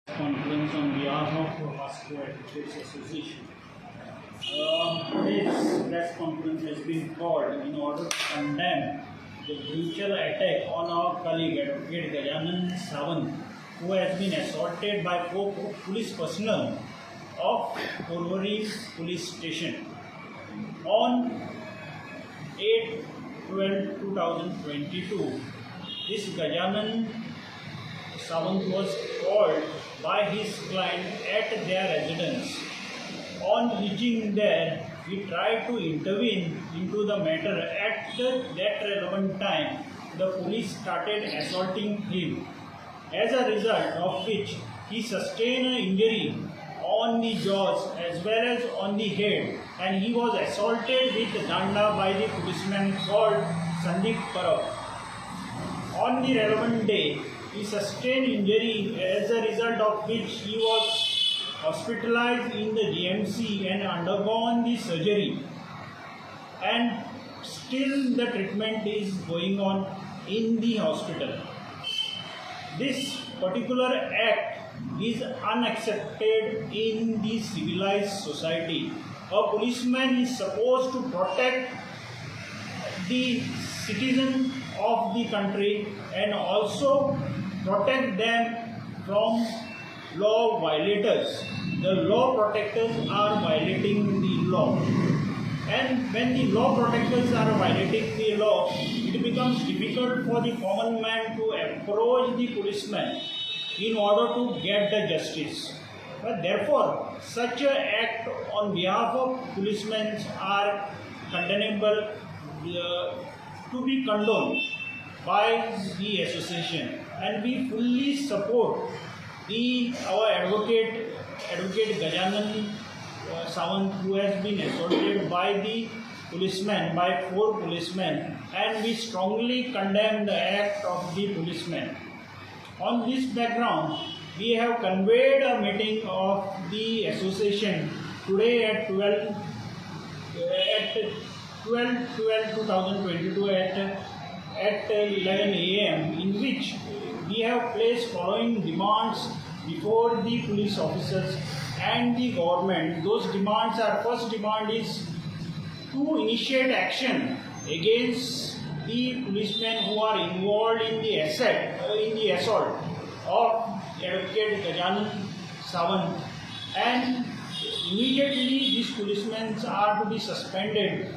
Conference on behalf of Vasco Advocates Association. Today's press conference has been called in order to condemn the brutal attack on our colleague Adv Gajanan Sawant, who has been assaulted by four police personnel of Porvorim police station on 8/12/2022. This Gajanan Sawant was called by his client at their residence. On reaching there, he tried to intervene into the matter. At that relevant time, the police started assaulting him, as a result of which he sustained an injury on the jaws as well as on the head, and he was assaulted with danda by the policeman called Sandeep Parab. On the relevant day, he sustained injury, as a result of which he was hospitalized in the GMC and undergone the surgery, and still the treatment is going on in the hospital. This particular act is unaccepted in the civilized society. A policeman is supposed to protect the citizens of the country and also protect them from law violators. The law protectors are violating the law, and when the law protectors are violating the law, it becomes difficult for the common man to approach the policeman in order to get the justice. But therefore, such an act on behalf of policemen are condemnable, to be condoned by the association, and we fully support our advocate Gajanan Sawant, who has been assaulted by four policemen, and we strongly condemn the act of the policemen. On this background, we have convened a meeting of the association today at 12/12/2022 at 11 a.m. in which we have placed following demands before the police officers and the government. Those demands are: first demand is to initiate action against the policemen who are involved in the assault of Adv Gajanan Sawant, and immediately these policemen are to be suspended,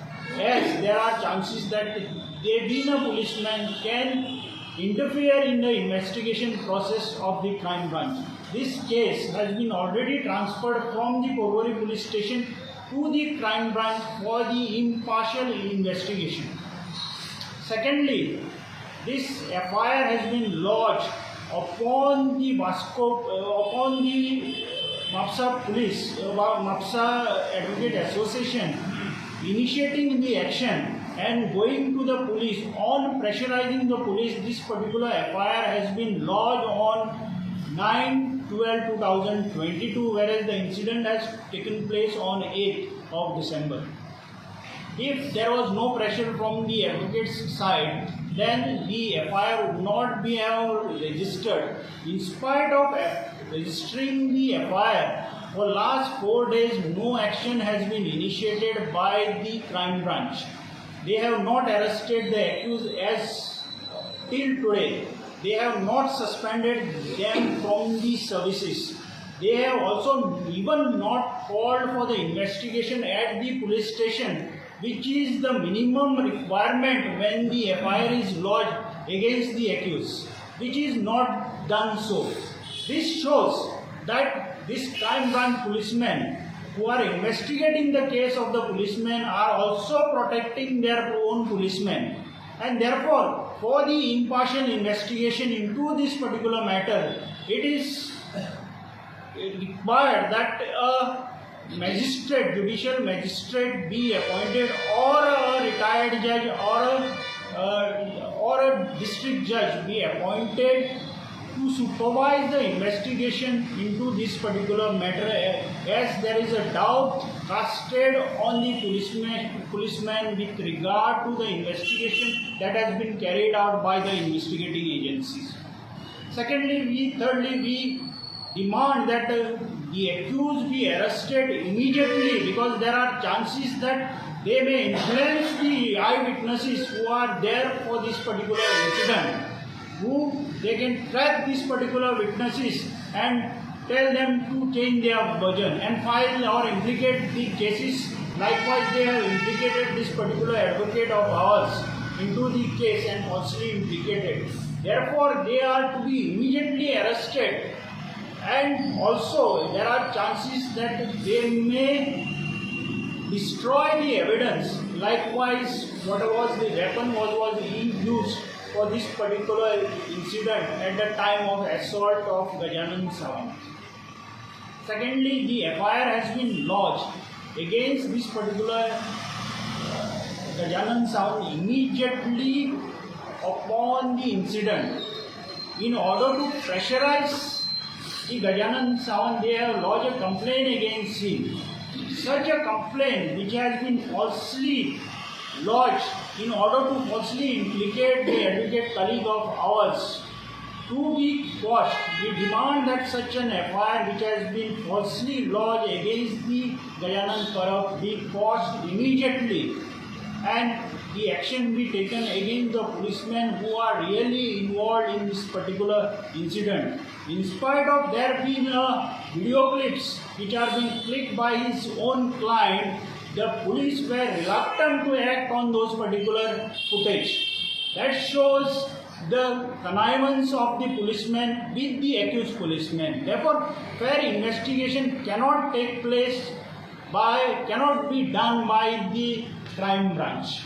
as there are chances that they, being a policeman, can interfere in the investigation process of the crime branch. This case has been already transferred from the Porvorim police station to the crime branch for the impartial investigation. Secondly, this FIR has been lodged upon the MAPSA police, MAPSA Advocate Association, initiating the action and going to the police on pressurizing the police. This particular FIR has been lodged on 9/12/2022, whereas the incident has taken place on 8th of December. If there was no pressure from the advocate's side, then the FIR would not be registered. In spite of registering the FIR, for last 4 days, no action has been initiated by the crime branch. They have not arrested the accused as till today. They have not suspended them from the services. They have also even not called for the investigation at the police station, which is the minimum requirement when the FIR is lodged against the accused, which is not done so. This shows that these crime branch policemen who are investigating the case of the policemen are also protecting their own policemen, and therefore, for the impartial investigation into this particular matter, it is required that a magistrate, judicial magistrate, be appointed, or a retired judge or a district judge be appointed to supervise the investigation into this particular matter, as there is a doubt casted on the policeman with regard to the investigation that has been carried out by the investigating agencies. Thirdly, we demand that the accused be arrested immediately, because there are chances that they may influence the eyewitnesses who are there for this particular incident, who they can track these particular witnesses and tell them to change their version and file or implicate the cases. Likewise, they have implicated this particular advocate of ours into the case and falsely implicated. Therefore, they are to be immediately arrested, and also there are chances that they may destroy the evidence. Likewise, what was the weapon was used for this particular incident at the time of assault of Gajanan Sawant. Secondly, the FIR has been lodged against this particular Gajanan Sawant immediately upon the incident. In order to pressurize the Gajanan Sawant, they have lodged a complaint against him. Such a complaint, which has been falsely lodged in order to falsely implicate the advocate colleague of ours, to be quashed, we demand that such an FIR which has been falsely lodged against the Gajanan Parab be quashed immediately, and the action be taken against the policemen who are really involved in this particular incident. In spite of there being video clips which are being clicked by his own client, the police were reluctant to act on those particular footage. That shows the connivance of the policemen with the accused policemen. Therefore, fair investigation cannot take place cannot be done by the crime branch.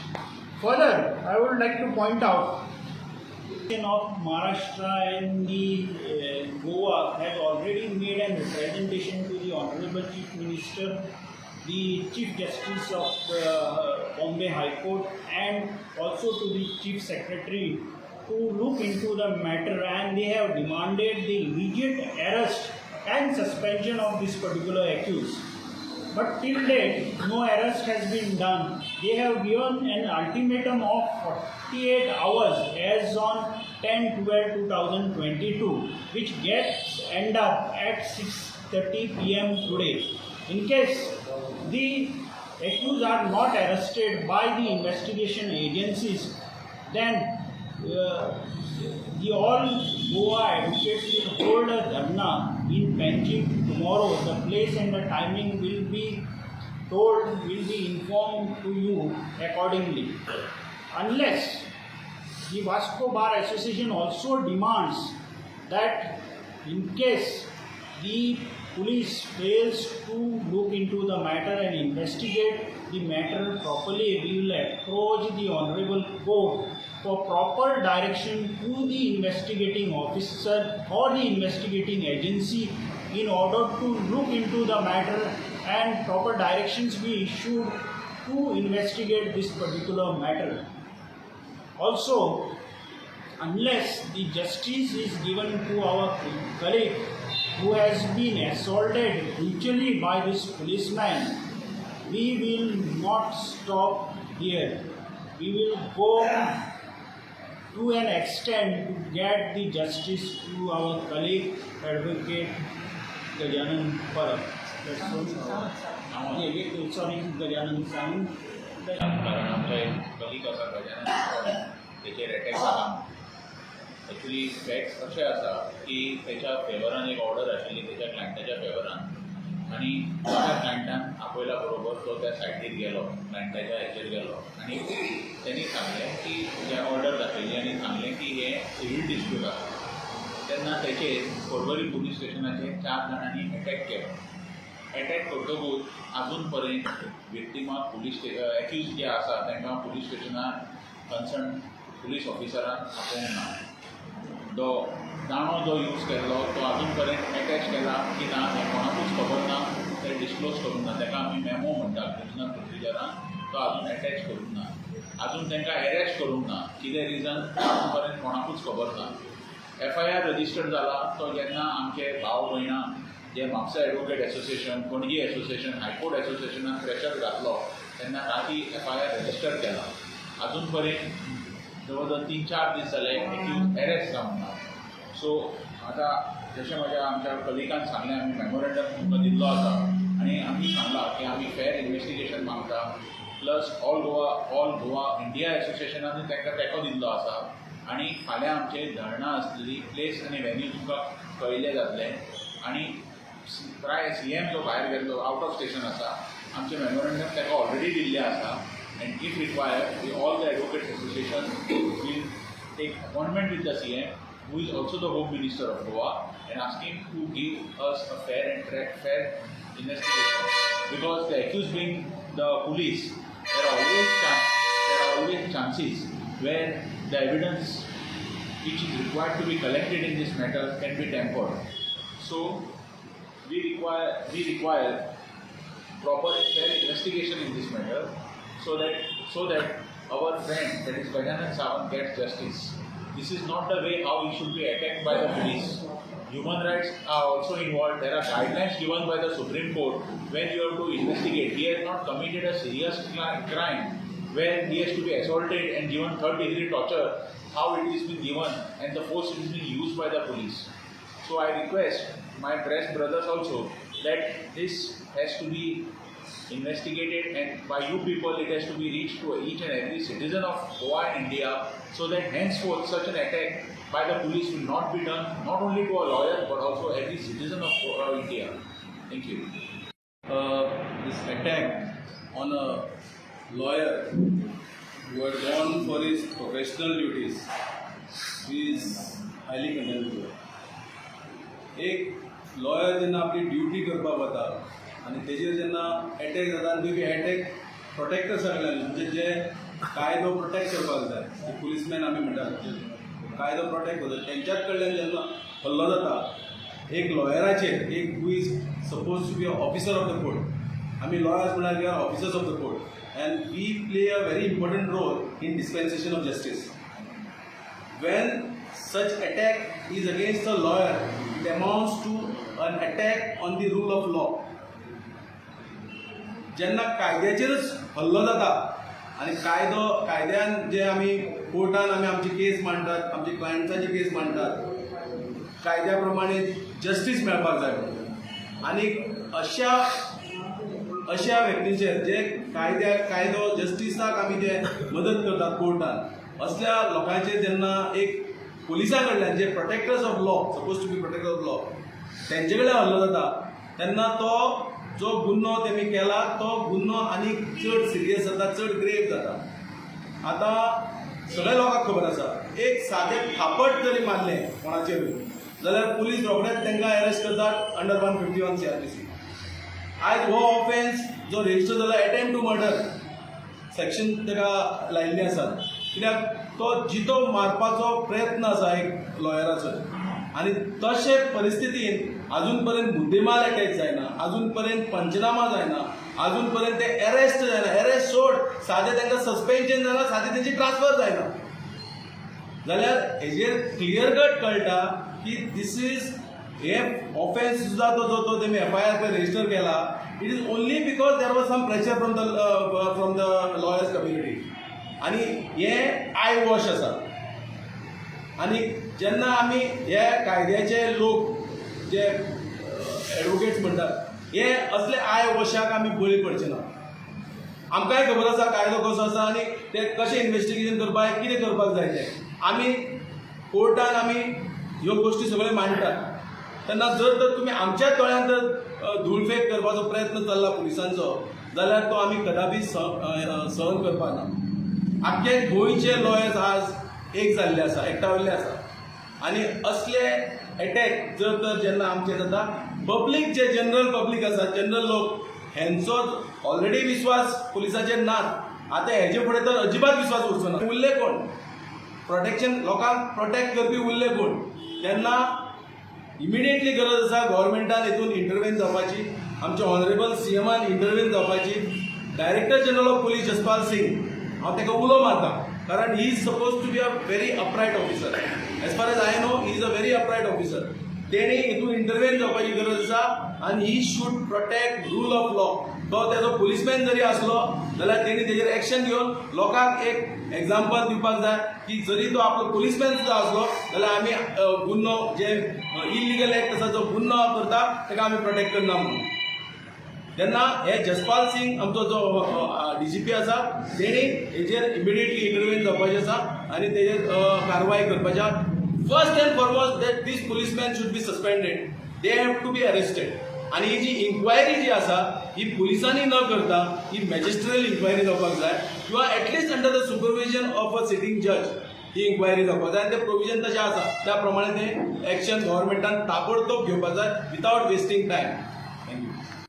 Further, I would like to point out of Maharashtra and the Goa has already made a representation to the Honorable Chief Minister, the Chief Justice of Bombay High Court, and also to the Chief Secretary to look into the matter, and they have demanded the immediate arrest and suspension of this particular accused. But till date, no arrest has been done. They have given an ultimatum of 48 hours as on 10/12/2022, which gets end up at 6:30 p.m. today. In case the accused are not arrested by the investigation agencies, then the all Goa advocates will hold a dharna in Panjim tomorrow. The place and the timing will be informed to you accordingly. Unless the Vasco Bar Association also demands that in case the police fails to look into the matter and investigate the matter properly, we will approach the Honorable Court for proper direction to the investigating officer or the investigating agency in order to look into the matter, and proper directions be issued to investigate this particular matter. Also, unless the justice is given to our colleague who has been assaulted brutally by this policeman, we will not stop here. We will go to an extent to get the justice to our colleague Advocate Gajanan Sawant. Gajanan Sawant. कारण आमचा एक colleague आसा गजानन सावंत, तेचेर attack जाला. Actually facts अशें आसा की तेच्या फेवरान एक ऑर्डर आशिल्ली तेच्या क्लायंटाच्या फेवरान, आनी त्या क्लायंटान आपयला बरोबर तो त्या सायटीर गेलो, क्लायंटाच्या हेचेर गेलो, आनी तेणी सांगलें की जे ऑर्डर दाखयली आनी सांगलें की हे सिवील डिस्प्यूट आसा. तेन्ना तेचेर पर्वरी पुलीस स्टेशनाचेर 4 जाणांनी अटॅक केलो. अटॅक करतकूच आजून पर्यंत विक्टिमाक पुलीस एक्यूज जे आसा तांकां पुलीस स्टेशनार कन्सर्न पुलीस ऑफिसरान आपयलें ना. तो दाणो जो यूज केल्लो तो आजून पर्यंत अटॅच केला की ना हें कोणाकूच खबर ना, तें डिस्क्लोज करूंक ना. ताका आमी मेमो म्हणटा क्रिमिनल प्रोसिजरान, तो आजून अटॅच करूंक ना. आजून तांकां एरेस्ट करूंक ना. कितें रिजन आजून पर्यंत कोणाकूच खबर ना. FIR रजिस्टर्ड जाला तो जेन्ना आमचे भाव भयणां जे Mapusa advocate association, Panaji association, high court एसोसिएशनान प्रेशर घातलो तेन्ना ताची FIR रजिस्टर केला. आजून पर्यंत जवळ जवळ 3-4 दीस जाले एक्यूज एरेस्ट जावंक ना. सो आतां जशें आमच्या कलिगान सांगलें आमी मेमोरेंडम तुमकां दिल्लो आसा आनी आमी सांगलां की आमी फेर इन्वेस्टिगेशन मागता प्लस ऑल गोवा इंडिया एसोसिएशनान तांकां तेंको दिल्लो आसा आनी फाल्यां आमचे धरणां आसलेली प्लेस आनी वेन्यू तुमकां कळयलें जातलें आनी प्राय CM जो भायर गेल्लो आवट ऑफ स्टेशन आसा आमचे मेमोरेंडम ताका ऑलरेडी दिल्ले आसा and if required all the advocates association will take appointment with the CM who is also the Home Minister of Goa and ask him to give us a fair investigation because the accused being the police, there are always chances where the evidence which is required to be collected in this matter can be tampered. So we require proper and fair investigation in this matter so that our friend, that is Gajanan Sawant, gets justice. This is not the way how he should be attacked by the police. Human rights are also involved. There are guidelines given by the Supreme Court when you have to investigate. He has not committed a serious crime where he has to be assaulted and given third-degree torture, how it is being given and the force is being used by the police. So I request my press brothers also that this has to be investigated, and by you people it has to be reached to each and every citizen of Goa and India, so that henceforth such an attack by the police will not be done not only to a lawyer but also every citizen of India. Thank you. This attack on a lawyer who had gone for his professional duties is highly condemnable. एक lawyer जेन्ना आपली duty करपाक वता आनी तेजेर जेन्ना attack जाता आनी ते अटॅक प्रोटेक्टर्सा कडल्यान म्हणजे जे कायदो प्रोटेक्ट करपाक जाय ते पुलीसमॅन आमी म्हणटात कायदो प्रोटेक्ट करता तेंच्याच कडल्यान जेन्ना हल्लो जाता एक लॉयराचेर एक who is suppose to be officer of the court आमी लॉयर्स म्हळ्यार we are officers of the court and we play a very important role in dispensation of justice. When such attack is against a lawyer, it amounts to an attack on the rule of law. जेन्ना कायद्याचेरच hello जाता आनी कायद्यान जे आमी कोर्टान आमी आमची case मांडटात आमची क्लायंट्साची case मांडटात कायद्या प्रमाणे जस्टीस मेळपाक जाय म्हणून आनी अशा व्यक्तींचेर जे कायदो जस्टिसाक आमी जे मदत करतात कोर्टान असल्या लोकांचेर जेन्ना एक पुलिसां कडल्यान जे protectors of law suppose to be protector of law तेंचे कडल्यान हल्लो जाता तेन्ना तो जो गुन्हो तेमी केला तो गुन्हो आनी चड सिरियस जाता चड ग्रेव जाता. आतां सगळ्या लोकांक खबर आसा एक सादें थापट जरी मारलें कोणाचेरूय जाल्यार पुलीस रोखडेच तांकां अरेस्ट करतात अंडर 151 CRPC. आयज हो ऑफेन्स जो रेजिस्टर जाला अटेम्प्ट टू मर्डर सेक्शन ताका लायिल्लें आसा कित्याक तो जितो मारपाचो प्रयत्न आसा एक लॉयराचो आनी तशे परिस्थितीन अजून पर्यंत मुद्देमाल अटॅक जायना अजून पर्यंत पंचनामा जायना अजून पर्यंत ते अरेस्ट जायना अरेस्ट सोड सादें तांकां सस्पेन्शन जायना सादें तेंची ट्रान्सफर जायना जाल्यार हेजेर क्लियर कट कळटा की दिस इज हे ऑफेन्स सुद्दां तो तेमी FIR पळय रेजिस्टर केला it is only because there was some pressure from the lawyers community आनी हें आय वॉश आसा. आनी जेन्ना आमी हे कायद्याचे लोक जे एडवोकेट्स म्हणटात हे असले आय वॉशाक आमी बळी पडचे ना. आमकांय खबर आसा कायदो कसो आसा आनी ते कशें इन्वेस्टिगेशन करपाक कितें करपाक जाय तें आमी कोर्टान आमी ह्यो गोश्टी सगळ्यो मांडटात तेन्ना जर तर तुमी आमच्या दोळ्यांत जर धूळफेक करपाचो प्रयत्न चल्ला पुलिसांचो जाल्यार तो आमी कदापी सहन करपाक ना. आख्खे गोंयचे लॉयर्स आज एक जाल्ले आसा एकठांयल्ले आसा आनी असले अटॅक जर तर जेन्ना आमचे जाता पब्लीक जे जनरल पब्लीक आसा जनरल लोक हेंचो ऑलरेडी विश्वास पुलिसाचेर नात आतां हेजे फुडें तर अजिबात विश्वास उरचो ना. उरले कोण प्रोटेक्शन लोकांक प्रोटेक्ट करपी उरले कोण तेन्ना इमिडिएटली गरज आसा गव्हर्मेंटान हितून इंटरव्हेन जावपाची आमच्या ऑनरेबल CMान इंटरव्हेन जावपाची. Director general of police Jaspal Singh हांव ताका उलो मारता कारण he is suppose to be a very upright officer as far as I know he is a very upright officer. तेणी हितून इंटरव्हेन जावपाची गरज आसा आनी he should protect rule of law तो तेजो पुलीसमॅन जरी असलो जाल्यार तेणी तेजेर एक्शन घेवन लोकांक एक एग्जाम्पल दिवपाक जाय की जरी तो आपलो पुलीसमॅन सुद्दां असलो जाल्यार आमी गुन्हो जे इलिगल एक्ट आसा जो गुन्हो करता ताका आमी प्रोटेक्ट करना म्हणून. जेन्ना हे जसपाल सिंग आमचो जो DGP आसा तेणी हेजेर इमिडिएटली इंटरव्यून जावपाचें आसा आनी तेजेर कारवाय करपाच्या. First and foremost that these policeman should be suspended, they have to be arrested. आणि ही जी इन्क्वायरी जी आसा ही पुलिसांनी न करता ही मॅजिस्ट्रेल इन्क्वायरी जावपाक जाय किंवा at least under the supervision of a sitting जज ही इन्क्वायरी जावपाक जाय. ते प्रोविजन तशें आसा त्या प्रमाणे ते एक्शन गव्हर्मेंटान ताबडतोब घेवपाक जाय विथआउट वेस्टिंग टायम.